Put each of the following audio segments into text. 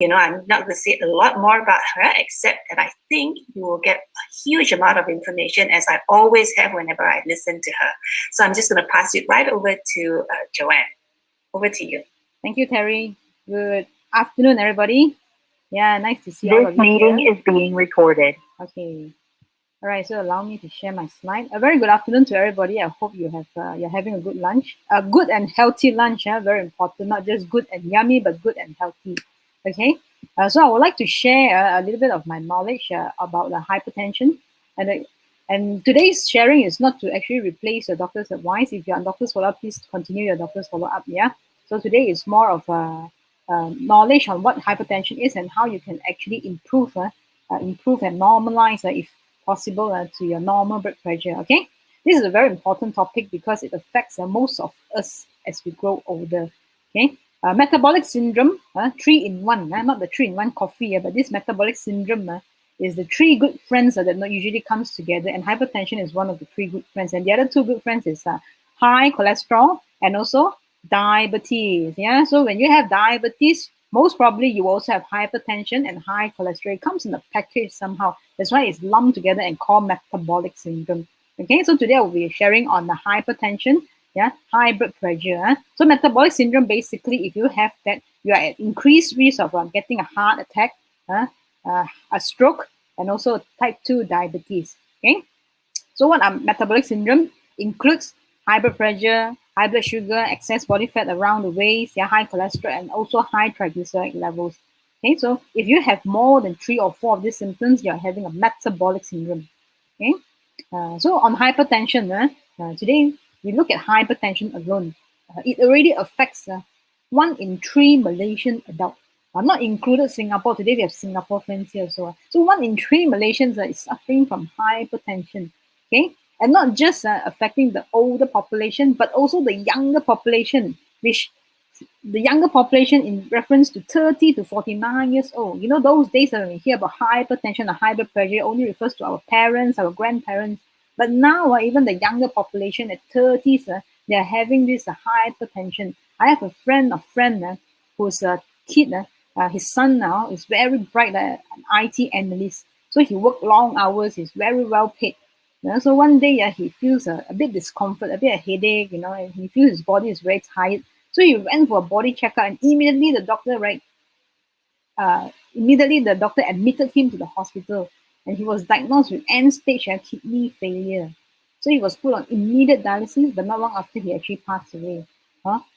I'm not going to say a lot more about her, except that I think you will get a huge amount of information, as I always have whenever I listen to her. So I'm just going to pass it right over to Joanne. Over to you. Thank you, Terry. Good afternoon, everybody. Yeah, nice to see all This of you meeting here. is being recorded. Okay. All right, so allow me to share my slide. A very good afternoon to everybody. I hope you're having a good lunch, a good and healthy lunch. Very important, not just good and yummy, but good and healthy. Okay, so I would like to share a little bit of my knowledge about the hypertension, and and today's sharing is not to actually replace your doctor's advice. If you're on doctor's follow up, please continue your doctor's follow up. Yeah. So today is more of knowledge on what hypertension is and how you can actually improve and normalize if possible to your normal blood pressure. Okay, this is a very important topic because it affects most of us as we grow older. Okay, metabolic syndrome, 3 in 1, not the 3 in 1 coffee, but this metabolic syndrome is the three good friends that not usually comes together, and hypertension is one of the three good friends, and the other two good friends is high cholesterol and also diabetes. Yeah, so when you have diabetes, most probably you also have hypertension and high cholesterol. It comes in a package somehow. That's why it's lumped together and called metabolic syndrome. Okay, so today I will be sharing on the hypertension, yeah, high blood pressure. So metabolic syndrome, basically, if you have that, you are at increased risk of getting a heart attack, a stroke, and also type 2 diabetes. Okay, so what metabolic syndrome includes high blood pressure, high blood sugar, excess body fat around the waist, yeah, high cholesterol, and also high triglyceride levels. Okay, so if you have more than 3 or 4 of these symptoms, you're having a metabolic syndrome. Okay, so on hypertension, today we look at hypertension alone. It already affects 1 in 3 Malaysian adults. Not included Singapore. Today we have Singapore friends here. So 1 in 3 Malaysians is suffering from hypertension. Okay, and not just affecting the older population, but also the younger population, which the younger population in reference to 30 to 49 years old. You know, those days when we hear about hypertension or high blood pressure, only refers to our parents, our grandparents. But now, even the younger population at 30s, they are having this hypertension. I have a friend whose kid, his son now is very bright, an IT analyst. So he worked long hours, he's very well paid. So one day he feels a bit discomfort, a bit of headache, and he feels his body is very tired. So he went for a body checkup, and immediately the doctor admitted him to the hospital, and he was diagnosed with end-stage kidney failure. So he was put on immediate dialysis, but not long after he actually passed away.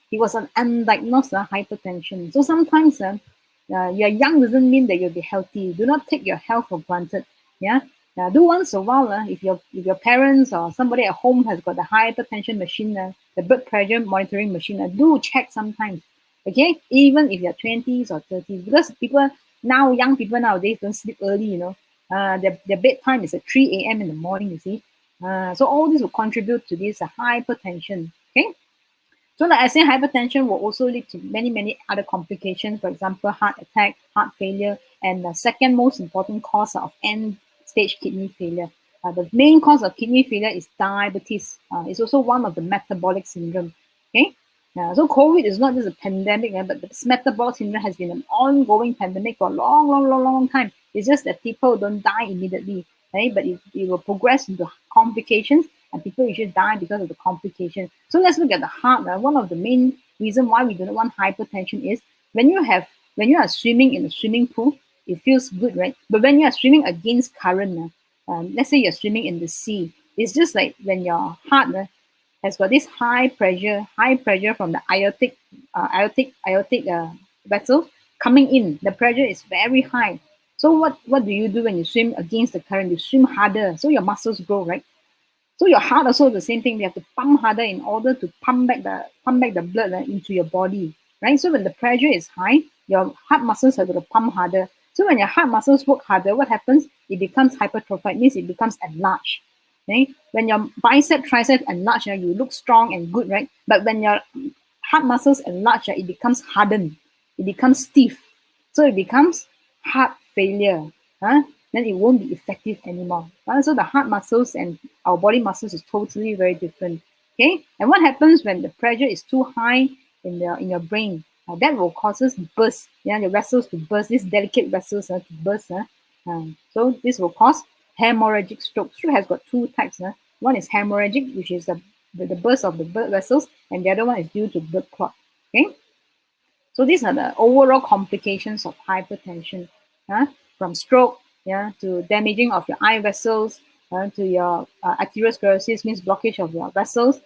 He was an undiagnosed hypertension. So sometimes you're young doesn't mean that you'll be healthy. Do not take your health for granted. Yeah. Do once a while, if your parents or somebody at home has got the hypertension machine, the blood pressure monitoring machine, do check sometimes. Okay, even if you're 20s or 30s, because young people nowadays don't sleep early. Their bedtime is at 3 a.m. in the morning. You see, so all this will contribute to this hypertension. Okay. So like I say, hypertension will also lead to many other complications. For example, heart attack, heart failure, and the second most important cause of end-stage kidney failure. The main cause of kidney failure is diabetes. It's also one of the metabolic syndrome. Okay, so COVID is not just a pandemic, but this metabolic syndrome has been an ongoing pandemic for a long time. It's just that people don't die immediately, right? But it will progress into complications, and people usually die because of the complications. So let's look at the heart. One of the main reasons why we don't want hypertension is when you are swimming in a swimming pool, it feels good, right? But when you are swimming against current, let's say you're swimming in the sea, it's just like when your heart has got this high pressure from the aortic vessel coming in. The pressure is very high. So what do you do when you swim against the current? You swim harder, so your muscles grow, right? So your heart also the same thing. They have to pump harder in order to pump back the blood into your body, right? So when the pressure is high, your heart muscles have to pump harder. So when your heart muscles work harder, what happens? It becomes hypertrophied, means it becomes enlarged. Right? When your bicep, tricep enlarge, you look strong and good, right? But when your heart muscles enlarge, it becomes hardened. It becomes stiff. So it becomes heart failure. Then it won't be effective anymore. So the heart muscles and our body muscles is totally very different. Okay, and what happens when the pressure is too high in your brain? that will causes burst, the vessels to burst, these delicate vessels to burst. So this will cause hemorrhagic stroke. Stroke has got two types. One is hemorrhagic, which is the burst of the blood vessels, and the other one is due to blood clot. Okay, so these are the overall complications of hypertension, from stroke, to damaging of your eye vessels, to your arteriosclerosis, means blockage of your vessels,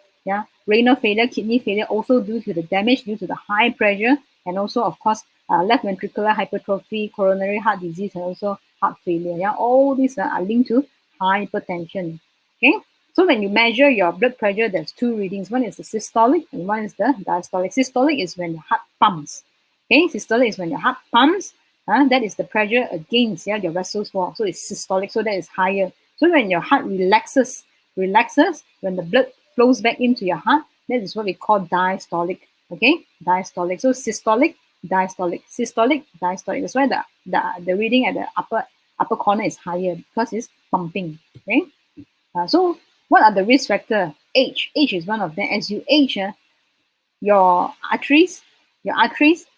renal failure, kidney failure, also due to the damage due to the high pressure, and also of course left ventricular hypertrophy, coronary heart disease, and also heart failure. All these are linked to hypertension. Okay, so when you measure your blood pressure, there's two readings. One is the systolic and one is the diastolic. Systolic is when your heart pumps. Okay, systolic is when your heart pumps. That is the pressure against your vessels wall. So it's systolic, so that is higher. So when your heart relaxes, when the blood flows back into your heart, that is what we call diastolic. Okay, diastolic. So systolic, diastolic, systolic, diastolic. That's why the reading at the upper corner is higher because it's pumping. Okay. So what are the risk factors? Age is one of them. As you age, your arteries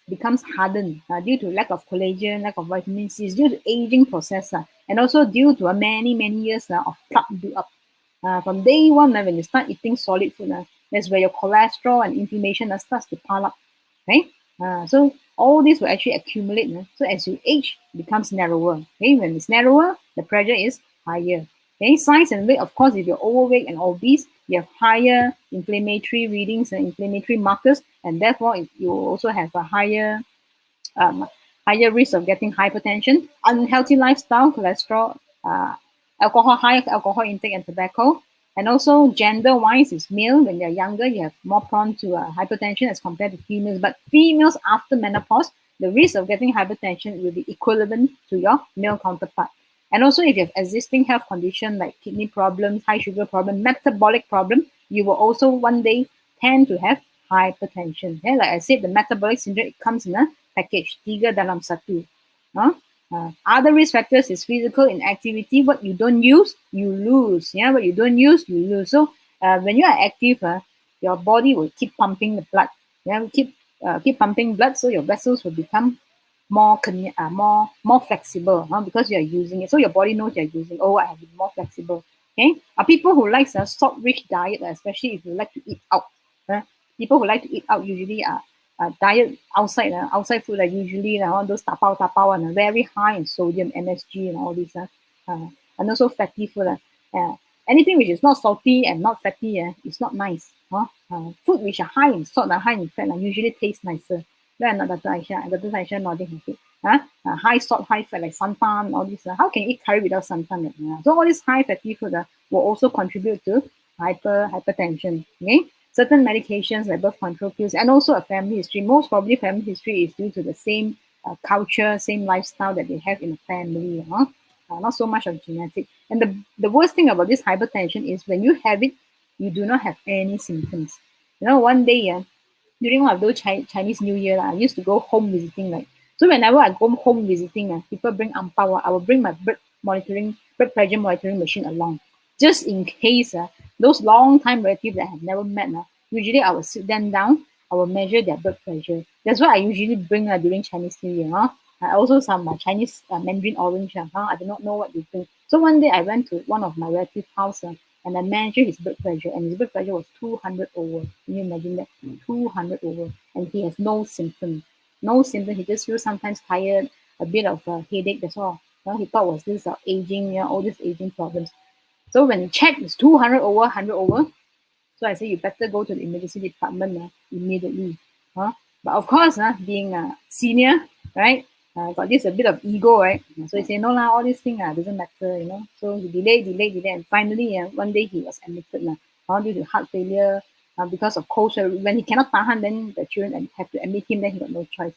becomes hardened due to lack of collagen, lack of vitamin C. It's due to aging process, and also due to many years of plaque build-up. From day one, when you start eating solid food, that's where your cholesterol and inflammation starts to pile up. Right? So all this will actually accumulate. So as you age, it becomes narrower. Okay? When it's narrower, the pressure is higher. Okay, size and weight, of course, if you're overweight and obese, you have higher inflammatory readings and inflammatory markers, and therefore you also have a higher risk of getting hypertension. Unhealthy lifestyle, cholesterol, high alcohol intake, and tobacco. And also gender-wise, is male. When you're younger, you have more prone to hypertension as compared to females. But females after menopause, the risk of getting hypertension will be equivalent to your male counterpart. And also, if you have existing health condition like kidney problems, high sugar problem, metabolic problem, you will also one day tend to have hypertension. Okay? Like I said, the metabolic syndrome, it comes in a package, tiga dalam satu. Other risk factors is physical inactivity. What you don't use, you lose. What you don't use, you lose. So when you are active, your body will keep pumping the blood. Keep pumping blood, so your vessels will become more flexible, because you are using it. So your body knows you're using. Oh, I have been more flexible. Okay, people who like a salt-rich diet, especially if you like to eat out. People who like to eat out usually are diet outside. Outside food are usually all those tapao and very high in sodium, MSG, and all these. And also fatty food. Anything which is not salty and not fatty, it's not nice. Food which are high in salt and high in fat usually taste nicer. Right, not Dr. Aisha. Dr. Aisha nodding her head. High salt, high fat, like santan, all this. How can you eat curry without santan? So all these high fatty food will also contribute to hypertension. Okay, certain medications like birth control pills, and also a family history. Most probably, family history is due to the same culture, same lifestyle that they have in the family. Not so much of genetic. And the worst thing about this hypertension is when you have it, you do not have any symptoms. One day, during one of those Chinese New Year, I used to go home visiting. So whenever I go home visiting, people bring ampao. I will bring my blood pressure monitoring machine along, just in case those long time relatives that I have never met. Usually I will sit them down. I will measure their blood pressure. That's what I usually bring during Chinese New Year. Also some Chinese Mandarin orange. I do not know what they bring. So one day I went to one of my relatives' house. And I measured his blood pressure, and his blood pressure was 200 over. Can you imagine that? 200 over. And he has no symptom. No symptom. He just feels sometimes tired, a bit of a headache, that's all. He thought was this aging, all these aging problems. So when he checked, it's 200 over, 100 over. So I said, you better go to the emergency department immediately. But of course, being a senior, right? Got this a bit of ego, right? So he said, no lah, all these things doesn't matter, So he delayed, and finally, one day he was admitted due to heart failure, because of cold sweat. When he cannot tahan, then the children have to admit him. Then he got no choice.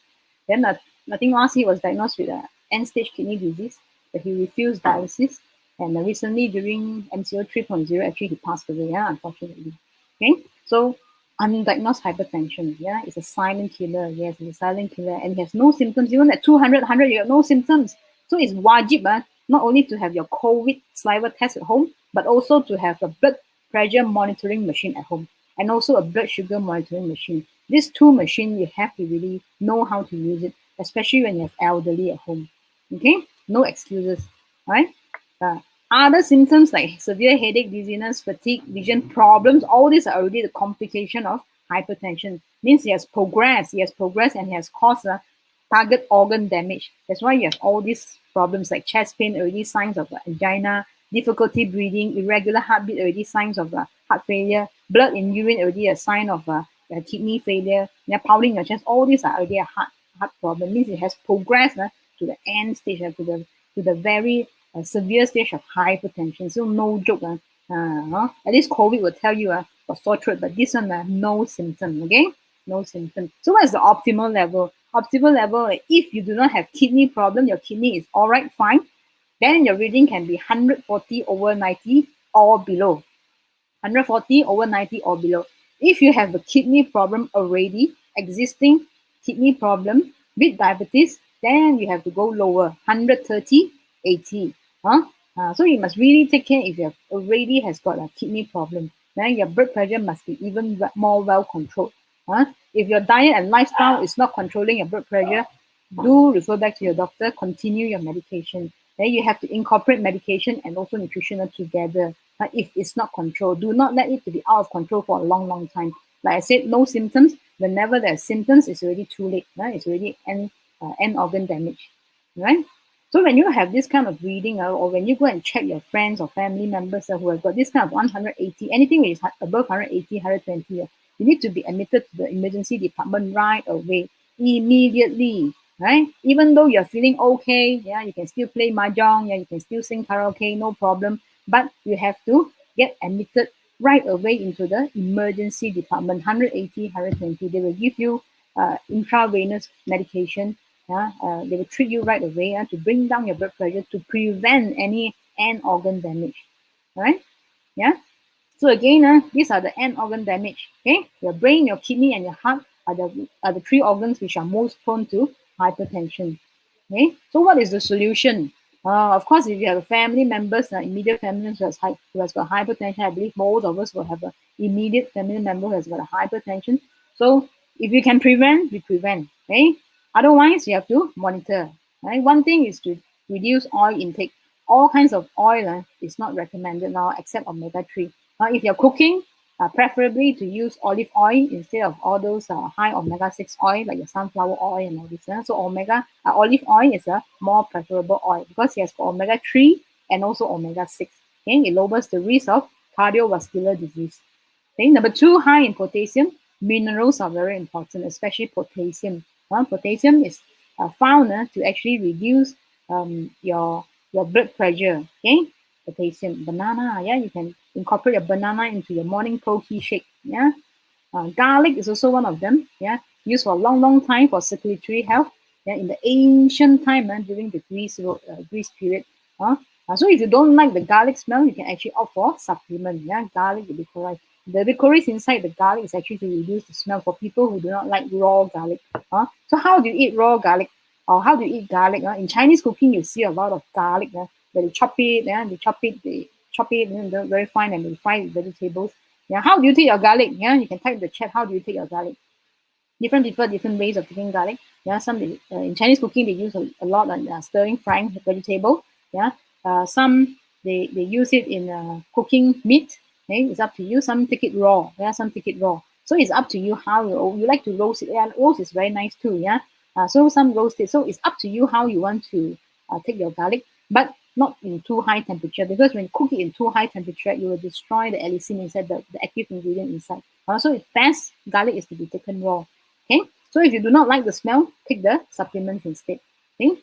Then nothing last, he was diagnosed with end-stage kidney disease, but he refused dialysis. And recently, during MCO 3.0, actually he passed away, unfortunately. Okay, so undiagnosed hypertension, it's a silent killer. Yes, it's a silent killer, and it has no symptoms. Even at 200, 100, you have no symptoms. So it's wajib, not only to have your COVID saliva test at home, but also to have a blood pressure monitoring machine at home. and also a blood sugar monitoring machine. These two machines, you have to really know how to use it, especially when you have elderly at home. Okay, no excuses. All right. Uh, Other symptoms like severe headache, dizziness, fatigue, vision problems, all these are already the complication of hypertension. Means he has progressed, and he has caused a target organ damage. That's why you have all these problems like chest pain, already signs of angina, difficulty breathing, irregular heartbeat, already signs of heart failure, blood in urine, already a sign of kidney failure, pounding in your chest. All these are already a heart problem. Means it has progressed to the end stage, to the very severe stage of hypertension. So no joke. At least COVID will tell you got sore throat, but this one no symptom. Okay, no symptom. So what is the optimal level? Optimal level, if you do not have kidney problem, your kidney is all right, fine. Then your reading can be 140 over 90 or below. 140 over 90 or below. If you have a kidney problem already, existing kidney problem with diabetes, then you have to go lower, 130, 80. So you must really take care if you have already has got a kidney problem. Then your blood pressure must be even more well controlled. If your diet and lifestyle is not controlling your blood pressure, do refer back to your doctor, continue your medication. Then you have to incorporate medication and also nutritional together. If it's not controlled, do not let it to be out of control for a long, long time. Like I said, no symptoms. Whenever there's symptoms, it's already too late. Right? It's already end organ damage. Right? So when you have this kind of reading, or when you go and check your friends or family members who have got this kind of 180, anything which is above 180, 120, you need to be admitted to the emergency department right away, immediately. Right? Even though you're feeling okay, you can still play mahjong, you can still sing karaoke, no problem. But you have to get admitted right away into the emergency department, 180, 120. They will give you intravenous medication. They will treat you right away to bring down your blood pressure to prevent any end organ damage. All right? Yeah. So again, these are the end organ damage. Okay, your brain, your kidney, and your heart are the three organs which are most prone to hypertension. Okay, so what is the solution? Of course, if you have family members, immediate family members who has got hypertension, I believe most of us will have an immediate family member who has got a hypertension. So if you can prevent, you prevent. Okay, otherwise you have to monitor. Right, one thing is to reduce oil intake. All kinds of oil is not recommended now except omega-3. If you're cooking, preferably to use olive oil instead of all those high omega-6 oil like the sunflower oil and all this. So olive oil is a more preferable oil because it has omega-3 and also omega-6. Okay, it lowers the risk of cardiovascular disease. Okay, number two, high in potassium. Minerals are very important, especially potassium. Potassium is found to actually reduce your blood pressure. Okay, potassium. Banana, you can incorporate your banana into your morning protein shake. Garlic is also one of them. Used for a long, long time for circulatory health. In the ancient time during the Greece period. So if you don't like the garlic smell, you can actually opt for supplement. Garlic licorice. The licorice inside the garlic is actually to reduce the smell for people who do not like raw garlic. So how do you eat raw garlic? Or how do you eat garlic? In Chinese cooking, you see a lot of garlic. They chop it, they chop it very fine and they fry with vegetables. How do you take your garlic? You can type in the chat. How do you take your garlic? Different people, different ways of taking garlic. Some in Chinese cooking they use a lot on stirring, frying vegetable. Some they use it in cooking meat. Okay, it's up to you. Some take it raw. Some take it raw. So it's up to you how you like to roast it. Roast is very nice too. So some roast it. So it's up to you how you want to take your garlic, but not in too high temperature because when you cook it in too high temperature, you will destroy the allicin inside the active ingredient inside. So it's best garlic is to be taken raw. Okay, so if you do not like the smell, take the supplements instead. Okay.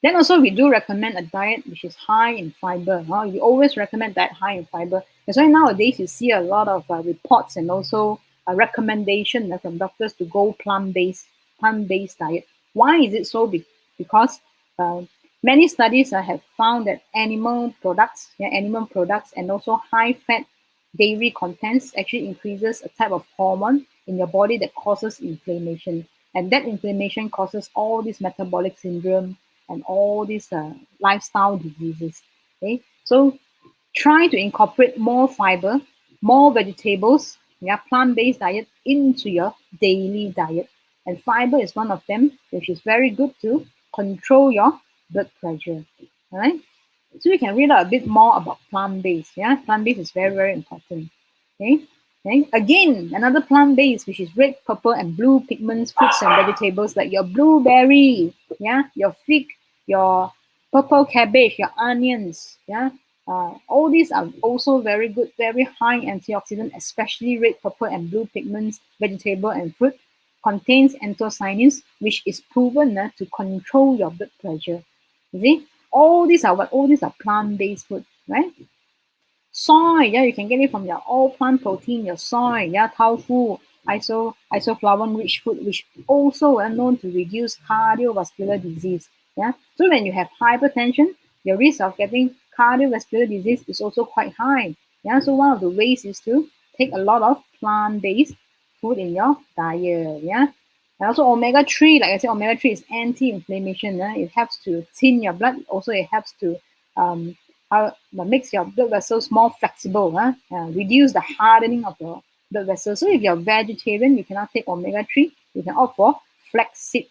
Then also we do recommend a diet which is high in fiber. We always recommend that high in fiber. That's why nowadays you see a lot of reports and also a recommendation from doctors to go plant-based diet. Why is it so? Because many studies have found that animal products and also high-fat dairy contents actually increases a type of hormone in your body that causes inflammation. And that inflammation causes all these metabolic syndrome and all these lifestyle diseases. Okay, so try to incorporate more fiber, more vegetables, plant-based diet into your daily diet. And fiber is one of them, which is very good to control your blood pressure. All right. So you can read out a bit more about plant-based. Plant-based is very, very important. Okay. Okay. Again, another plant-based, which is red, purple, and blue pigments, fruits and vegetables like your blueberry, your fig, your purple cabbage, your onions, all these are also very good, very high antioxidant, especially red, purple, and blue pigments, vegetable and fruit, contains anthocyanins, which is proven to control your blood pressure. You see, all these are what? All these are plant-based food, right? Soy, you can get it from your all plant protein, your soy, tofu, isoflavone rich food, which also are known to reduce cardiovascular disease. So when you have hypertension, your risk of getting cardiovascular disease is also quite high. So one of the ways is to take a lot of plant-based food in your diet. And also omega-3, like I said, omega-3 is anti-inflammation. It helps to thin your blood. Also, it helps to makes your blood vessels more flexible, reduce the hardening of your blood vessels. So if you're vegetarian, you cannot take omega-3, you can opt for flaxseed.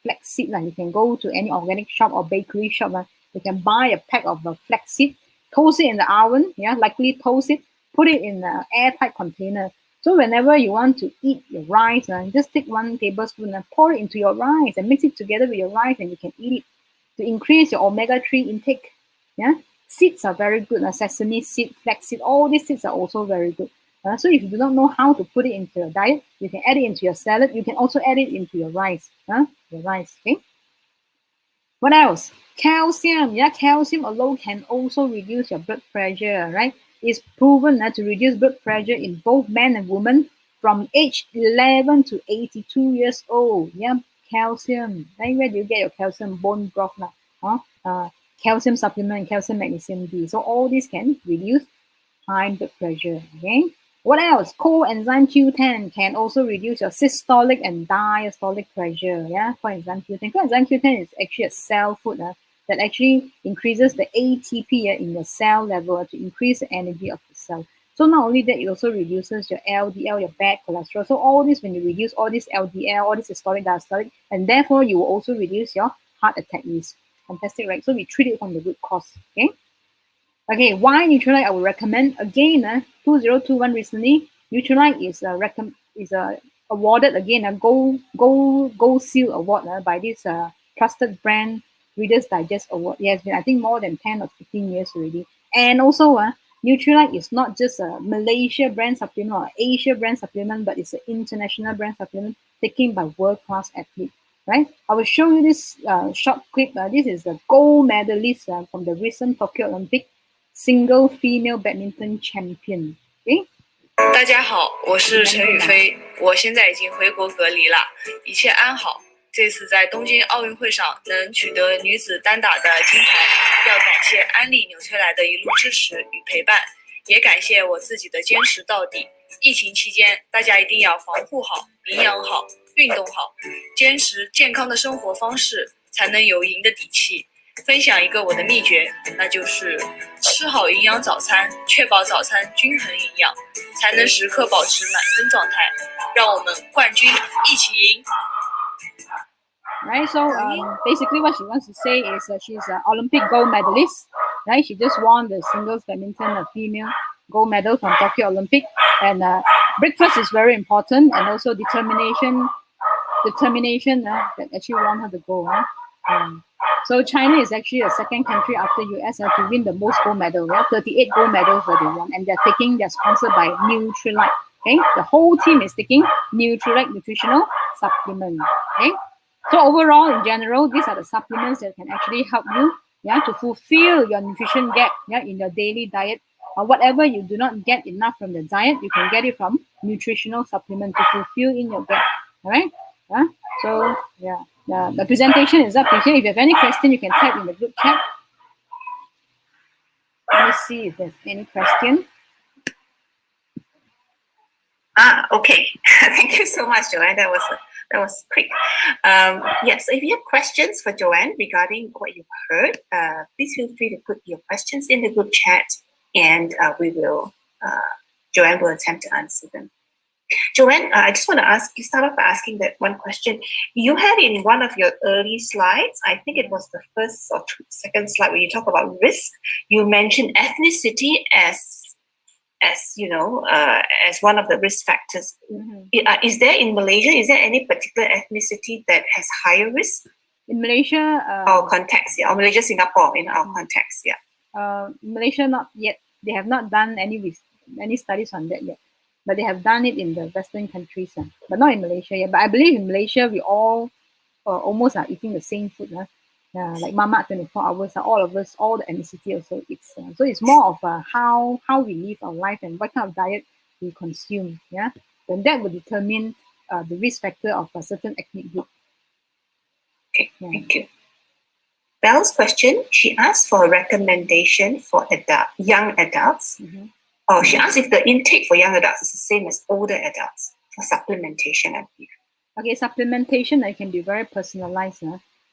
You can go to any organic shop or bakery shop. You can buy a pack of flaxseed, toast it in the oven, likely toast it, put it in an airtight container. So whenever you want to eat your rice, just take 1 tablespoon and pour it into your rice and mix it together with your rice, and you can eat it to increase your omega-3 intake. Seeds are very good. Sesame seed, flaxseed, all these seeds are also very good. So if you do not know how to put it into your diet, you can add it into your salad. You can also add it into your rice. Okay. What else? Calcium. Calcium alone can also reduce your blood pressure, right? It's proven to reduce blood pressure in both men and women from age 11 to 82 years old. Calcium. Right? Where do you get your calcium? Bone broth. Calcium supplement, calcium, magnesium D. So all these can reduce high blood pressure. Okay. What else? Coenzyme Q10 can also reduce your systolic and diastolic pressure. Coenzyme Q10. Coenzyme Q10 is actually a cell food that actually increases the ATP in the cell level to increase the energy of the cell. So not only that, it also reduces your LDL, your bad cholesterol. So all this, when you reduce all this LDL, all this systolic, diastolic, and therefore you will also reduce your heart attack risk. Fantastic, right? So we treat it from the root cause. Okay, why Nutrilite I would recommend? Again, 2021 recently, Nutrilite is awarded again a gold seal award by this trusted brand Reader's Digest award. It has been, I think, more than 10 or 15 years already. And also, Nutrilite is not just a Malaysia brand supplement or Asia brand supplement, but it's an international brand supplement taken by world-class athletes. Right? I will show you this short clip. This is the gold medalist from the recent Tokyo Olympic single female badminton champion. Okay? 大家好，我是陈雨菲，我现在已经回国隔离了，一切安好。这次在东京奥运会上能取得女子单打的金牌，要感谢安利纽崔莱的一路支持与陪伴，也感谢我自己的坚持到底。疫情期间，大家一定要防护好、营养好、运动好，坚持健康的生活方式，才能有赢的底气。分享一个我的秘诀，那就是吃好营养早餐，确保早餐均衡营养，才能时刻保持满分状态。让我们冠军一起赢。Right, so basically what she wants to say is she's an Olympic gold medalist, right? She just won the singles badminton female gold medal from Tokyo Olympic, and breakfast is very important, and also determination that actually won her the gold. So China is actually the second country after US to win the most gold medal. 38 gold medals that they won, and they're sponsored by Nutrilite. Okay, the whole team is taking Nutrilite nutritional supplement. Okay. So overall, in general, these are the supplements that can actually help you, to fulfill your nutrition gap, in your daily diet. Whatever you do not get enough from the diet, you can get it from nutritional supplement to fulfill in your gap. All right. So the presentation is up here. If you have any question, you can type in the group chat. Let me see if there's any question. Okay. Thank you so much, Joanne. That was quick. Yes, if you have questions for Joanne regarding what you've heard, please feel free to put your questions in the group chat, and Joanne will attempt to answer them. Joanne, I just want to start off by asking that one question. You had in one of your early slides, I think it was the first or second slide, where you talk about risk. You mentioned ethnicity as as one of the risk factors. Is there in Malaysia? Is there any particular ethnicity that has higher risk? In Malaysia, our context, or Malaysia, Singapore, in our context, Malaysia not yet. They have not done any studies on that yet, but they have done it in the Western countries, but not in Malaysia yet. But I believe in Malaysia, we all almost are eating the same food, like Mamak 24 hours. All of us, all the ethnicity also eats. So it's more of how we live our life and what kind of diet we consume. Yeah, then that will determine the risk factor of a certain ethnic group. Okay, thank you. Belle's question, she asked for a recommendation for young adults. Or she asked if the intake for young adults is the same as older adults for supplementation, I believe. Okay, supplementation, it can be very personalized.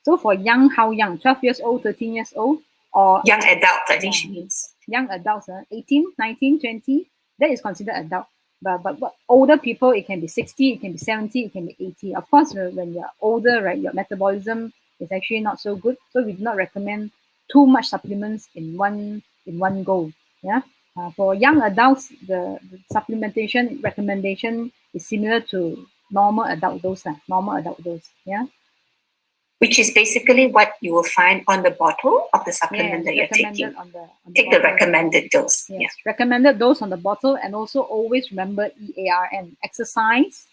So for young, how young? 12 years old, 13 years old? Or young adults, I think she means. Young adults, 18, 19, 20, that is considered adult. But what older people, it can be 60, it can be 70, it can be 80. Of course, when you're older, right, your metabolism is actually not so good. So we do not recommend too much supplements in one go. Yeah. For young adults, the supplementation recommendation is similar to normal adult dose. Yeah. Which is basically what you will find on the bottle of the supplement that you're taking. Take the recommended dose. Yes, recommended dose on the bottle, and also always remember EARN: exercise,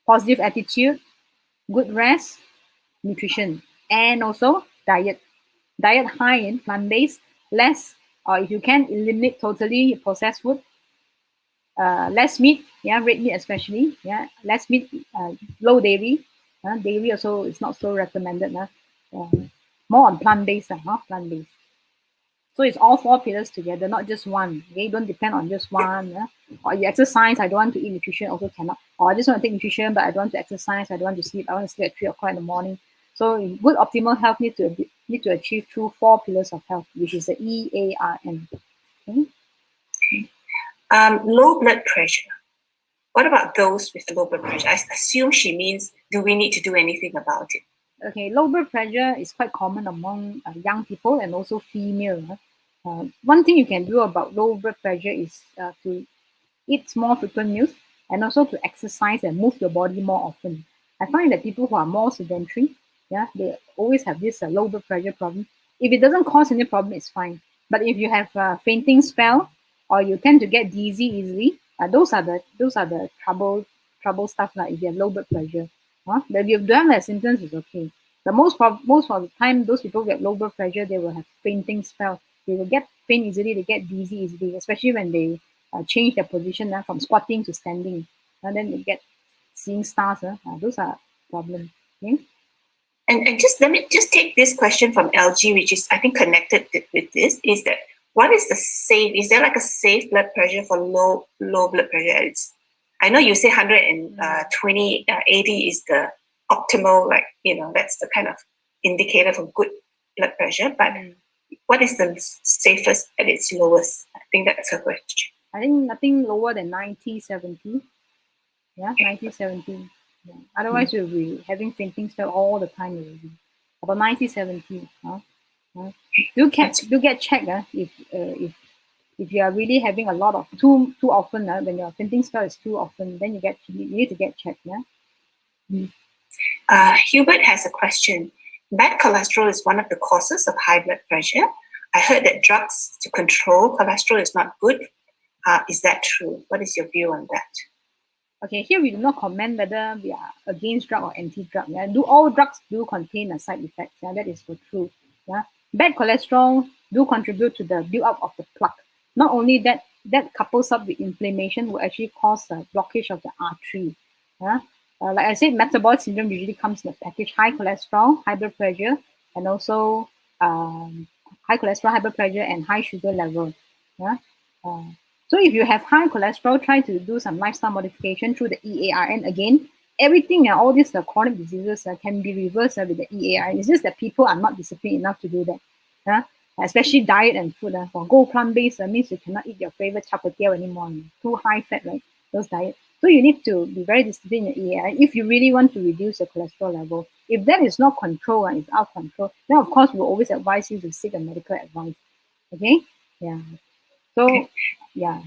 positive attitude, good rest, nutrition, and also diet. Diet high in plant-based, less, or if you can, eliminate totally processed food. Less meat, red meat especially, less meat, low dairy. Dairy also is not so recommended. More on plant-based, plant-based. So it's all four pillars together, not just one. Okay, don't depend on just one. Or you exercise, I don't want to eat nutrition, also cannot. Or I just want to take nutrition, but I don't want to exercise, I don't want to sleep, I want to sleep at 3 o'clock in the morning. So good optimal health need to achieve through four pillars of health, which is the EARN. Okay. Low blood pressure. What about those with low blood pressure? I assume she means, do we need to do anything about it? Okay, low blood pressure is quite common among young people and also female. One thing you can do about low blood pressure is to eat more frequent meals and also to exercise and move your body more often. I find that people who are more sedentary, they always have this low blood pressure problem. If it doesn't cause any problem, it's fine. But if you have fainting spell or you tend to get dizzy easily, those are the trouble stuff. Like if you have low blood pressure, but if you don't have symptoms, it's okay. The most of the time, those people get low blood pressure, they will have fainting spell. They will get faint easily. They get dizzy easily, especially when they change their position from squatting to standing, and then they get seeing stars. Those are problems. Okay? And let me take this question from LG, which is I think connected with this. Is that what is the safe? Is there like a safe blood pressure for low blood pressure? I know you say 120, 80 is the optimal, that's the kind of indicator for good blood pressure. But what is the safest at its lowest? I think that's her question. I think nothing lower than 90, 70. Yeah, 90, 70. Yeah. Otherwise, you'll be having fainting spell all the time already. About 90, 70. Do get checked if you are really having a lot of too often. When your fainting spell is too often, then you need to get checked. Hubert has a question. Bad cholesterol is one of the causes of high blood pressure. I heard that drugs to control cholesterol is not good. Is that true? What is your view on that? Okay, here we do not comment whether we are against drug or anti-drug. Do all drugs do contain a side effect? That is for true. Bad cholesterol do contribute to the build-up of the plaque. Not only that couples up with inflammation will actually cause a blockage of the artery. Like I said, metabolic syndrome usually comes in a package: high cholesterol, high blood pressure, and also high cholesterol, high blood pressure, and high sugar level. So if you have high cholesterol, try to do some lifestyle modification through the EARN. Again, everything, all these chronic diseases can be reversed with the EARN. It's just that people are not disciplined enough to do that. Especially diet and food. For go plant-based means you cannot eat your favorite char kway teow anymore. Too high fat, right? Those diet. So you need to be very disciplined in your EAI if you really want to reduce your cholesterol level. If that is not controlled and it's out of control, then of course we'll always advise you to seek a medical advice. Okay? Yeah. So, yeah.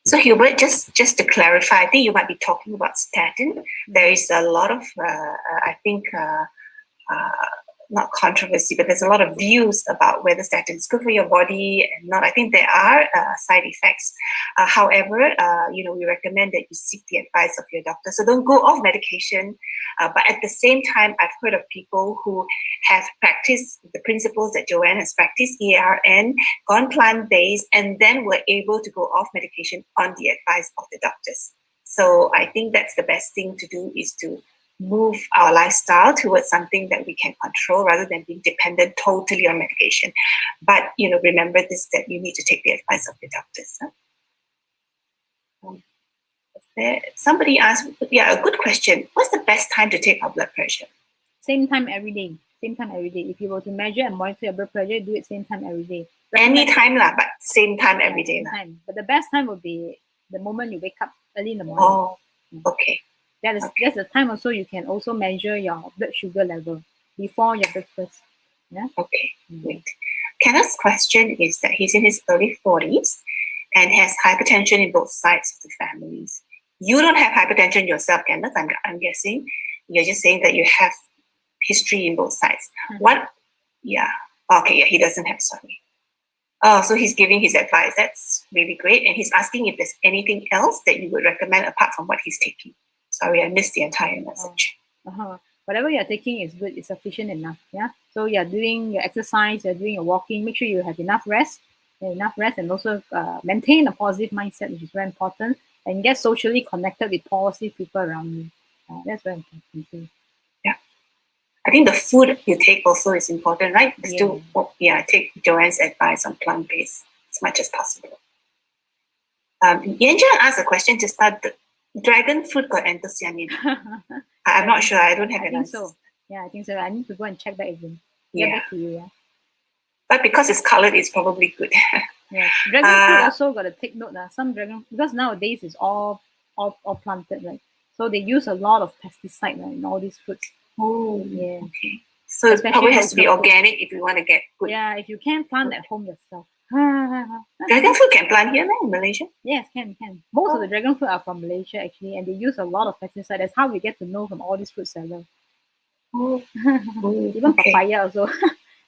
So Hubert, just to clarify, I think you might be talking about statin. There is a lot of, I think, not controversy, but there's a lot of views about whether statin is good for your body and not. I think there are side effects. However, we recommend that you seek the advice of your doctor. So don't go off medication. But at the same time, I've heard of people who have practiced the principles that Joanne has practiced, EARN, gone plant-based, and then were able to go off medication on the advice of the doctors. So I think that's the best thing to do, is to move our lifestyle towards something that we can control rather than being dependent totally on medication. But remember this, that you need to take the advice of the doctors. Somebody asked, a good question. What's the best time to take our blood pressure? Same time every day. Same time every day. If you were to measure and monitor your blood pressure, do it same time every day. Any time lah, but same time every day lah. Time. But the best time would be the moment you wake up early in the morning. Oh, okay. That's the time also you can also measure your blood sugar level before your breakfast. Yeah. Okay, great. Kenneth's question is that he's in his early 40s and has hypertension in both sides of the families. You don't have hypertension yourself, Kenneth, I'm guessing. You're just saying that you have history in both sides. He doesn't have, sorry. Oh, so he's giving his advice. That's really great. And he's asking if there's anything else that you would recommend apart from what he's taking. Sorry, I missed the entire message. Whatever you're taking is good, it's sufficient enough. Yeah. So you're doing your exercise, you're doing your walking, make sure you have enough rest, and also maintain a positive mindset, which is very important, and get socially connected with positive people around you. That's very important too. Yeah. I think the food you take also is important, right? Take Joanne's advice on plant-based as much as possible. Yenja asked a question to start. Dragon fruit got anthocyanin. I'm not sure. I don't have an answer. So. Yeah, I think so. I need to go and check that again. Get back to you, yeah. But because it's colored, it's probably good. Yeah. Dragon fruit also got to take note. Some dragon, because nowadays it's all planted, right? So they use a lot of pesticide in all these fruits. Oh, yeah. Okay. So it probably has to be organic if you want to get good. Yeah, if you can plant at home yourself. Dragon fruit can plant here in Malaysia? Yes, can. Most of the dragon fruit are from Malaysia actually, and they use a lot of pesticide. That's how we get to know from all these fruit sellers. Even papaya also.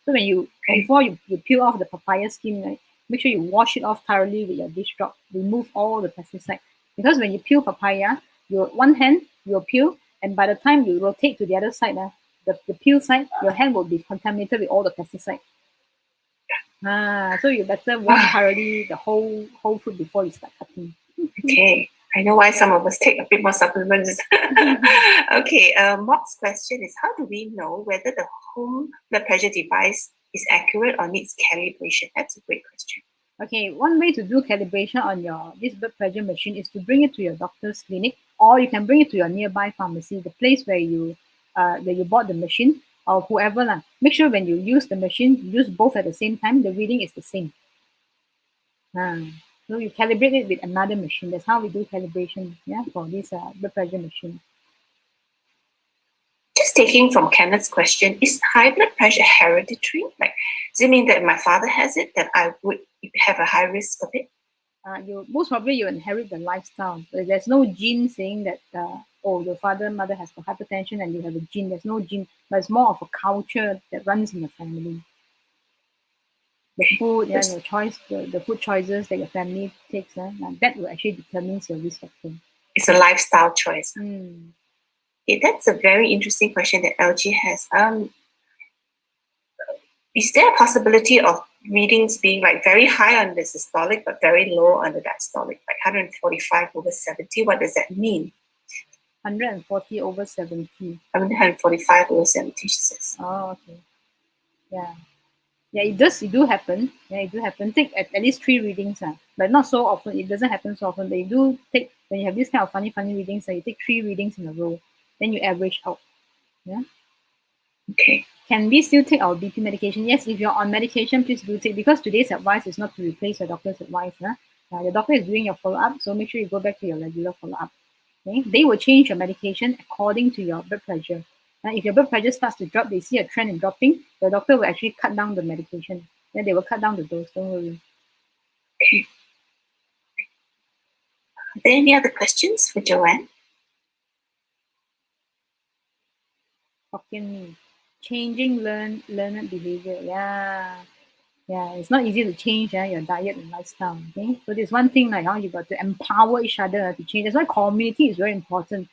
So when before you peel off the papaya skin, right, make sure you wash it off thoroughly with your dish cloth. Remove all the pesticide. Because when you peel papaya, one hand you'll peel, and by the time you rotate to the other side, the peel side, your hand will be contaminated with all the pesticide. So you better wash thoroughly the whole fruit before you start cutting. Okay. I know why some of us take a bit more supplements. Okay. Mark's question is, how do we know whether the home blood pressure device is accurate or needs calibration? That's a great question. Okay, one way to do calibration on this blood pressure machine is to bring it to your doctor's clinic, or you can bring it to your nearby pharmacy, the place where you bought the machine, or whoever. Make sure when you use the machine, you use both at the same time, the reading is the same. So you calibrate it with another machine. That's how we do calibration, for this blood pressure machine. Just taking from Kenneth's question, is high blood pressure hereditary? Does it mean that my father has it, that I would have a high risk of it? Most probably you inherit the lifestyle. There's no gene saying that your father and mother has hypertension and you have a gene. There's no gene, but it's more of a culture that runs in the family. The food, the food choices that your family takes, that will actually determine your risk factor. It's a lifestyle choice. Okay, that's a very interesting question that LG has. Is there a possibility of readings being very high on the systolic but very low on the diastolic, 145 over 70? What does that mean? 140 over 70. 145 over 70, she says. Oh, okay. Yeah. Yeah, it do happen. Yeah, it do happen. Take at least 3 readings, but not so often. It doesn't happen so often. But you do take, when you have this kind of funny readings, you take 3 readings in a row, then you average out. Yeah. Okay. Can we still take our BP medication? Yes, if you're on medication, please do take, because today's advice is not to replace your doctor's advice. The doctor is doing your follow-up, so make sure you go back to your regular follow-up. Okay, they will change your medication according to your blood pressure. And if your blood pressure starts to drop, they see a trend in dropping, the doctor will actually cut down the medication. Then they will cut down the dose. Don't worry. Are there any other questions for Joanne? Hokkien Mee. Changing learned behavior. Yeah, it's not easy to change your diet and lifestyle. Okay, so there's one thing like how you got to empower each other to change. That's why community is very important.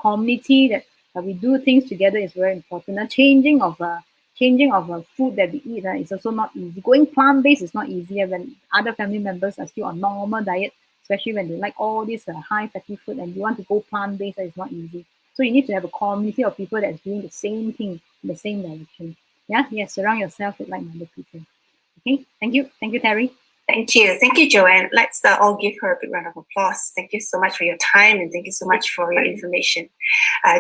Community that we do things together is very important. Changing of food that we eat is also not easy. Going plant based is not easy when other family members are still on normal diet, especially when they like all this high fatty food and you want to go plant based. It's not easy. So you need to have a community of people that's doing the same thing in the same direction. Yes, surround yourself with like-minded people. Okay, thank you, Terry. Thank you, Joanne. Let's all give her a big round of applause. Thank you so much for your time and thank you so much for your information.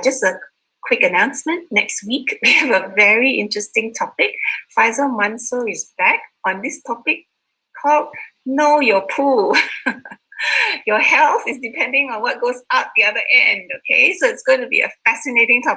Just a quick announcement. Next week, we have a very interesting topic. Faisal Mansur is back on this topic called Know Your Pool. Your health is depending on what goes out the other end, okay? So it's going to be a fascinating topic.